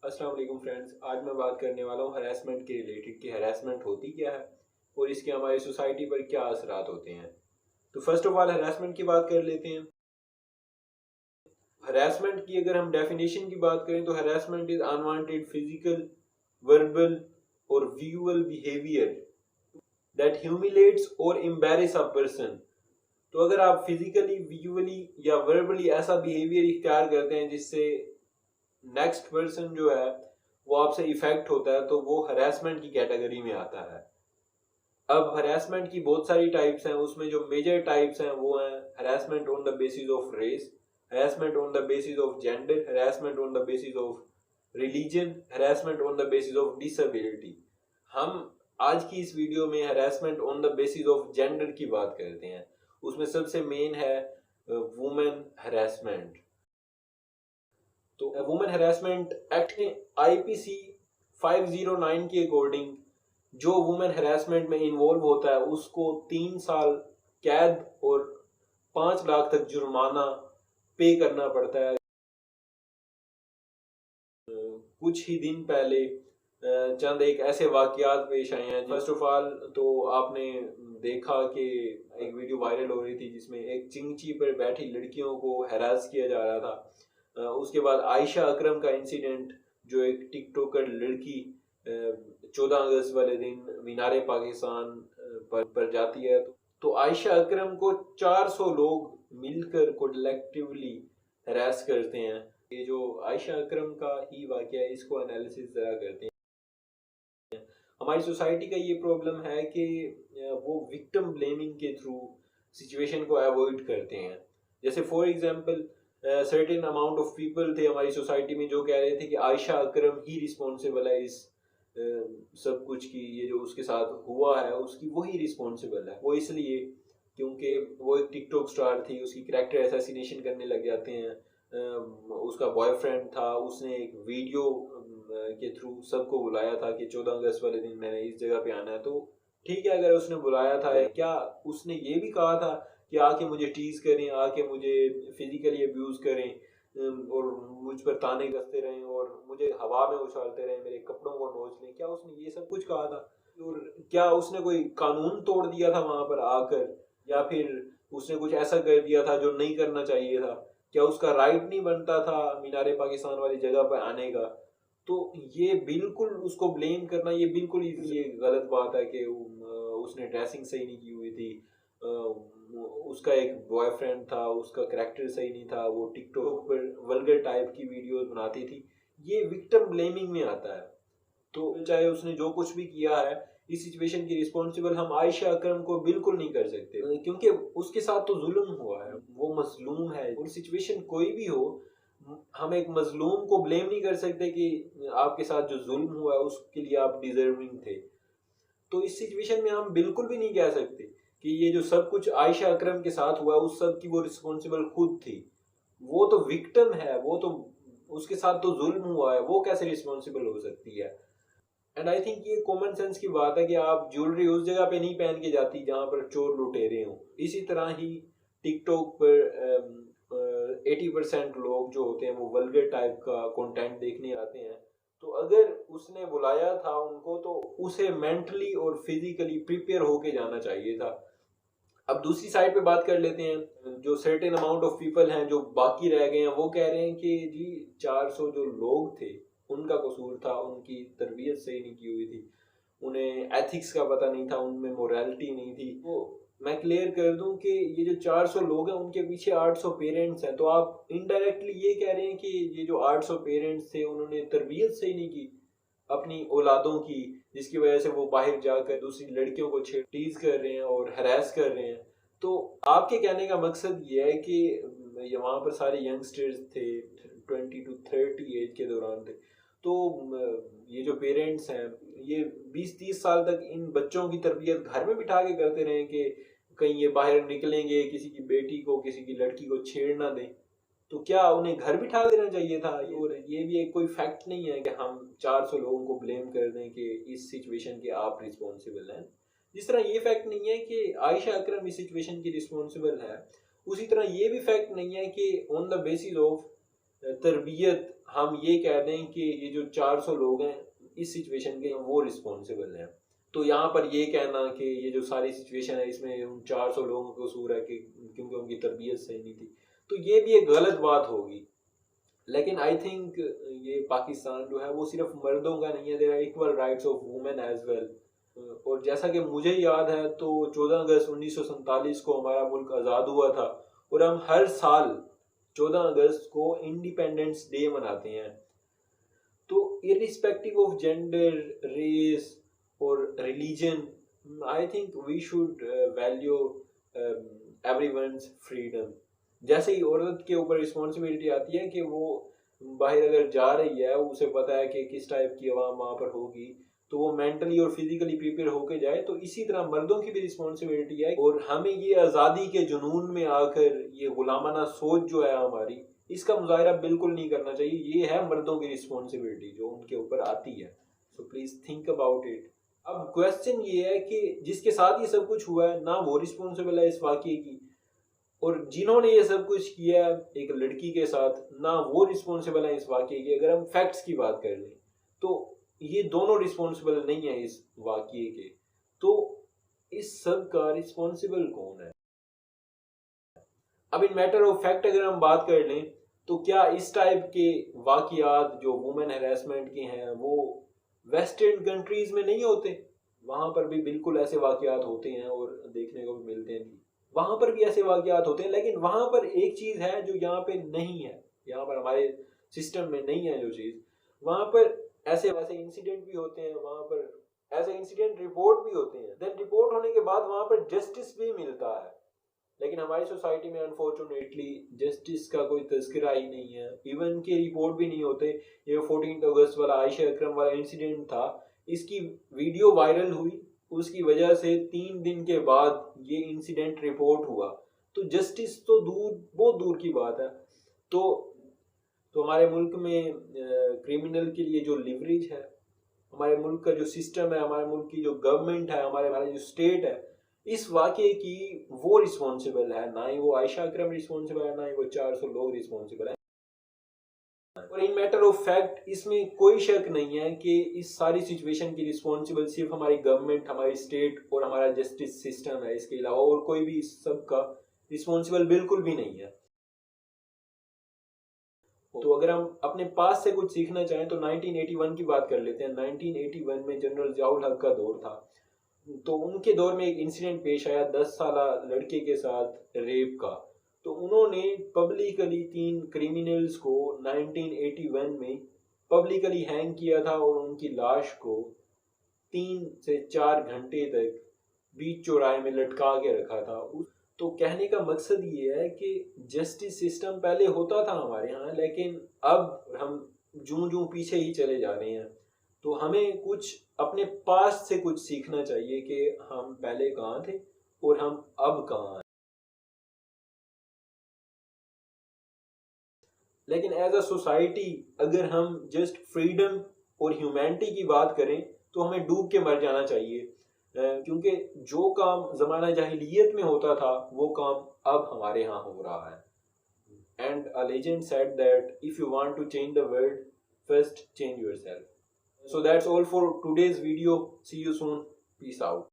अस्सलाम वालेकुम फ्रेंड्स। आज मैं बात करने वाला हूँ हरासमेंट के रिलेटेड कि हरासमेंट होती क्या है और इसके हमारी सोसाइटी पर क्या असरात होते हैं। तो फर्स्ट ऑफ ऑल हरासमेंट की बात कर लेते हैं। हरासमेंट की अगर हम डेफिनेशन की बात करें तो harassment is unwanted physical, verbal और विजुअल बिहेवियर दैट ह्यूमिलेट्स और एम्बैरेस अ पर्सन। तो अगर आप फिजिकली, विजुअली या वर्बली ऐसा बिहेवियर इख्तियार करते हैं जिससे नेक्स्ट पर्सन जो है वो आपसे इफेक्ट होता है तो वो हरासमेंट की कैटेगरी में आता है। अब हरासमेंट की बहुत सारी टाइप्स हैं, उसमें जो मेजर टाइप्स हैं वो हैं harassment on the basis of race, harassment on the basis of gender, harassment on the basis of religion, harassment on the basis of disability. हम आज की इस वीडियो में harassment on the basis of gender की बात करते हैं। उसमें सबसे मेन है वुमेन हरासमेंट। तो वुमेन हरासमेंट एक्ट में आईपीसी 509 के अकॉर्डिंग जो वुमेन हरासमेंट में इन्वॉल्व होता है उसको 3 साल कैद और 5 लाख तक जुर्माना पे करना पड़ता है। कुछ ही दिन पहले चंद एक ऐसे वाकयात पेश आए हैं। फर्स्ट ऑफ ऑल तो आपने देखा कि एक वीडियो वायरल हो रही थी जिसमें एक चिंची पर बैठी लड़कियों को हैरास किया जा रहा था। उसके बाद आयशा अकरम का इंसिडेंट, जो एक टिकटॉकर लड़की 14 अगस्त वाले दिन मीनार पाकिस्तान पर जाती है। तो आयशा अकरम को 400 लोग मिलकर कलेक्टिवली हैरास करते हैं। ये जो आयशा अकरम का ही वाकया है इसको एनालिसिस जरा करते हैं। हमारी सोसाइटी का ये प्रॉब्लम है कि वो विक्टिम ब्लेमिंग के थ्रू सिचुएशन को अवॉइड करते हैं। जैसे for example certain amount of people थे हमारी सोसाइटी में जो कह रहे थे कि आयशा अकरम ही रिस्पॉन्सिबल है इस सब कुछ की, ये जो उसके साथ हुआ है उसकी वही रिस्पॉन्सिबल है। वो इसलिए क्योंकि वो एक टिकटॉक स्टार थी, उसकी कैरेक्टर असैसिनेशन करने लग जाते हैं। उसका बॉयफ्रेंड था, उसने एक वीडियो के थ्रू सबको बुलाया था कि 14 अगस्त वाले दिन मैंने इस जगह पे आना है। तो ठीक है, अगर उसने बुलाया था, क्या उसने ये भी कहा था कि आके मुझे टीज करें, आके मुझे फिजिकली अब्यूज करें और मुझ पर ताने कसते रहें और मुझे हवा में उछालते रहें, मेरे कपड़ों को नोच लें? क्या उसने ये सब कुछ कहा था? और क्या उसने कोई कानून तोड़ दिया था वहां पर आकर, या फिर उसने कुछ ऐसा कर दिया था जो नहीं करना चाहिए था? क्या उसका राइट नहीं बनता था मीनार पाकिस्तान वाली जगह पर आने का? तो ये बिल्कुल उसको ब्लेम करना, ये बिल्कुल ये गलत बात है कि उसने ड्रेसिंग सही नहीं की हुई थी, उसका एक बॉयफ्रेंड था, उसका करैक्टर सही नहीं था, वो टिकटॉक पर वल्गर टाइप की वीडियोस बनाती थी। ये विक्टिम ब्लेमिंग में आता है। तो चाहे उसने जो कुछ भी किया है, इस सिचुएशन की रिस्पॉन्सिबल हम आयशा अकरम को बिल्कुल नहीं कर सकते, क्योंकि उसके साथ तो जुल्म हुआ है, वो मजलूम है। और सिचुएशन कोई भी हो, हम एक मजलूम को ब्लेम नहीं कर सकते कि आपके साथ जो जुल्म हुआ है उसके लिए आप डिजर्विंग थे। तो इस सिचुएशन में हम बिल्कुल भी नहीं कह सकते कि ये जो सब कुछ आयशा अकरम के साथ हुआ उस सब की वो रिस्पॉन्सिबल खुद थी। वो तो विक्टिम है, वो तो उसके साथ तो जुल्म हुआ है, वो कैसे रिस्पॉन्सिबल हो सकती है? एंड आई थिंक ये कॉमन सेंस की बात है कि आप ज्वेलरी उस जगह पे नहीं पहन के जाती जहां पर चोर लुटेरे हों। इसी तरह ही टिकटॉक पर 80% लोग जो होते हैं वो वल्गर टाइप का कंटेंट देखने आते हैं। तो अगर उसने बुलाया था उनको तो उसे मेंटली और फिजिकली प्रिपेयर होके जाना चाहिए था। अब दूसरी साइड पे बात कर लेते हैं। जो सर्टेन अमाउंट ऑफ पीपल हैं जो बाकी रह गए हैं, वो कह रहे हैं कि जी 400 जो लोग थे उनका कसूर था, उनकी तरबियत सही नहीं की हुई थी, उन्हें एथिक्स का पता नहीं था, उनमें मोरालिटी नहीं थी। तो मैं क्लियर कर दूं कि ये जो 400 लोग हैं उनके पीछे 800 पेरेंट्स हैं। तो आप इनडायरेक्टली ये कह रहे हैं कि ये जो 800 पेरेंट्स थे उन्होंने तरबियत सही नहीं की अपनी औलादों की, जिसकी वजह से वो बाहर जाकर दूसरी लड़कियों को टीज कर रहे हैं और हरास कर रहे हैं। तो आपके कहने का मकसद ये है कि ये वहाँ पर सारे यंगस्टर्स थे, 20 to 30 एज के दौरान थे। तो ये जो पेरेंट्स हैं ये 20-30 साल तक इन बच्चों की तरबियत घर में बिठा के करते रहे कि कहीं ये बाहर निकलेंगे, किसी की बेटी को, किसी की लड़की को छेड़ ना दें। तो क्या उन्हें घर बिठा देना चाहिए था? और ये भी एक कोई फैक्ट नहीं है कि हम 400 लोगों को ब्लेम कर दें कि इस सिचुएशन के आप रिस्पॉन्सिबल हैं। जिस तरह ये फैक्ट नहीं है कि आयशा अकरम इस सिचुएशन की रिस्पॉन्सिबल है, उसी तरह ये भी फैक्ट नहीं है कि ऑन द बेसिस ऑफ तरबियत हम ये कह दें कि ये जो 400 लोग हैं इस सिचुएशन के, वो रिस्पॉन्सिबल हैं। तो यहाँ पर ये कहना कि ये जो सारी सिचुएशन है इसमें उन 400 लोगों को कसूर है कि क्योंकि उनकी तरबियत सही नहीं थी, तो ये भी एक गलत बात होगी। लेकिन आई थिंक ये पाकिस्तान जो है वो सिर्फ मर्दों का नहीं है, there are equal rights of women as well. और जैसा कि मुझे याद है तो 14 अगस्त 1947 को हमारा मुल्क आज़ाद हुआ था, और हम हर साल 14 अगस्त को इंडिपेंडेंस डे मनाते हैं। तो इरिस्पेक्टिव ऑफ जेंडर, रेस और religion, I think we should value everyone's freedom. जैसे ही औरत के ऊपर रिस्पॉन्सिबिलिटी आती है कि वो बाहर अगर जा रही है, उसे पता है कि किस टाइप की आवाम वहाँ पर होगी, तो वो मेंटली और फिजिकली प्रिपेयर होके जाए, तो इसी तरह मर्दों की भी रिस्पॉन्सिबिलिटी है। और हमें ये आज़ादी के जुनून में आकर ये गुलामाना सोच जो है हमारी, इसका मुजाहरा बिल्कुल नहीं करना चाहिए। ये है मर्दों की रिस्पॉन्सिबिलिटी जो उनके ऊपर आती है। So please think about it. अब क्वेश्चन ये है कि जिसके साथ ये सब कुछ हुआ है ना वो रिस्पॉन्सिबल है इस वाकये की, और जिन्होंने ये सब कुछ किया एक लड़की के साथ ना वो रिस्पॉन्सिबल है इस वाकये की। अगर हम फैक्ट्स की बात कर लें तो ये दोनों रिस्पॉन्सिबल नहीं है इस वाकये के। तो इस सब का रिस्पॉन्सिबल कौन है? अब इन मैटर ऑफ फैक्ट अगर हम बात कर लें तो क्या इस टाइप के वाकयात जो वुमेन हैरेसमेंट के हैं वो वेस्टर्न कंट्रीज में नहीं होते? वहां पर भी बिल्कुल ऐसे वाकयात होते हैं और देखने को भी मिलते हैं। वहां पर भी ऐसे वाकयात होते हैं, लेकिन वहां पर एक चीज है जो यहाँ पे नहीं है, यहाँ पर हमारे सिस्टम में नहीं है जो चीज। वहां पर ऐसे वैसे इंसिडेंट भी होते हैं, वहां पर ऐसे इंसिडेंट रिपोर्ट भी होते हैं, देन रिपोर्ट होने के बाद वहां पर जस्टिस भी मिलता है। लेकिन हमारी सोसाइटी में अनफॉर्चुनेटली जस्टिस का कोई तज़किरा ही नहीं है, इवन के रिपोर्ट भी नहीं होते। ये 14 अगस्त वाला आयशा अकरम वाला इंसिडेंट था, इसकी वीडियो वायरल हुई, उसकी वजह से 3 दिन के बाद ये इंसिडेंट रिपोर्ट हुआ, तो जस्टिस तो बहुत दूर की बात है। तो हमारे मुल्क में क्रिमिनल के लिए जो लिवरेज है, हमारे मुल्क का जो सिस्टम है, हमारे मुल्क की जो गवर्नमेंट है, हमारे जो स्टेट है, इस वाकये की वो रिस्पॉन्सिबल है। ना ही वो आयशा अकरम रिस्पॉन्सिबल है, ना ही वो 400 लोग रिस्पॉन्सिबल है। और इन मैटर ऑफ फैक्ट इसमें कोई शक नहीं है कि इस सारी सिचुएशन की रिस्पॉन्सिबल सिर्फ हमारी गवर्नमेंट, हमारी स्टेट और हमारा जस्टिस सिस्टम है। इसके अलावा और कोई भी इस सब का रिस्पॉन्सिबल बिल्कुल भी नहीं है। तो अगर हम अपने पास से कुछ सीखना चाहें तो 1981 की बात कर लेते हैं। 1981 में जनरल जियाउल हक का दौर था, तो उनके दौर में एक इंसिडेंट पेश आया 10 साल लड़के के साथ रेप का। तो उन्होंने पब्लिकली 3 क्रिमिनल्स को 1981 में पब्लिकली हैंग किया था और उनकी लाश को 3 से 4 घंटे तक बीच चौराहे में लटका के रखा था। तो कहने का मकसद ये है कि जस्टिस सिस्टम पहले होता था हमारे यहाँ, लेकिन अब हम जूं पीछे ही चले जा रहे हैं। तो हमें कुछ अपने पास से कुछ सीखना चाहिए कि हम पहले कहाँ थे और हम अब कहाँ हैं। लेकिन एज अ सोसाइटी अगर हम जस्ट फ्रीडम और ह्यूमैनिटी की बात करें तो हमें डूब के मर जाना चाहिए, क्योंकि जो काम ज़माना जाहिलियत में होता था वो काम अब हमारे यहाँ हो रहा है। And a legend said that if you want to change the world, first change yourself. So that's all for today's video. See you soon. Peace out.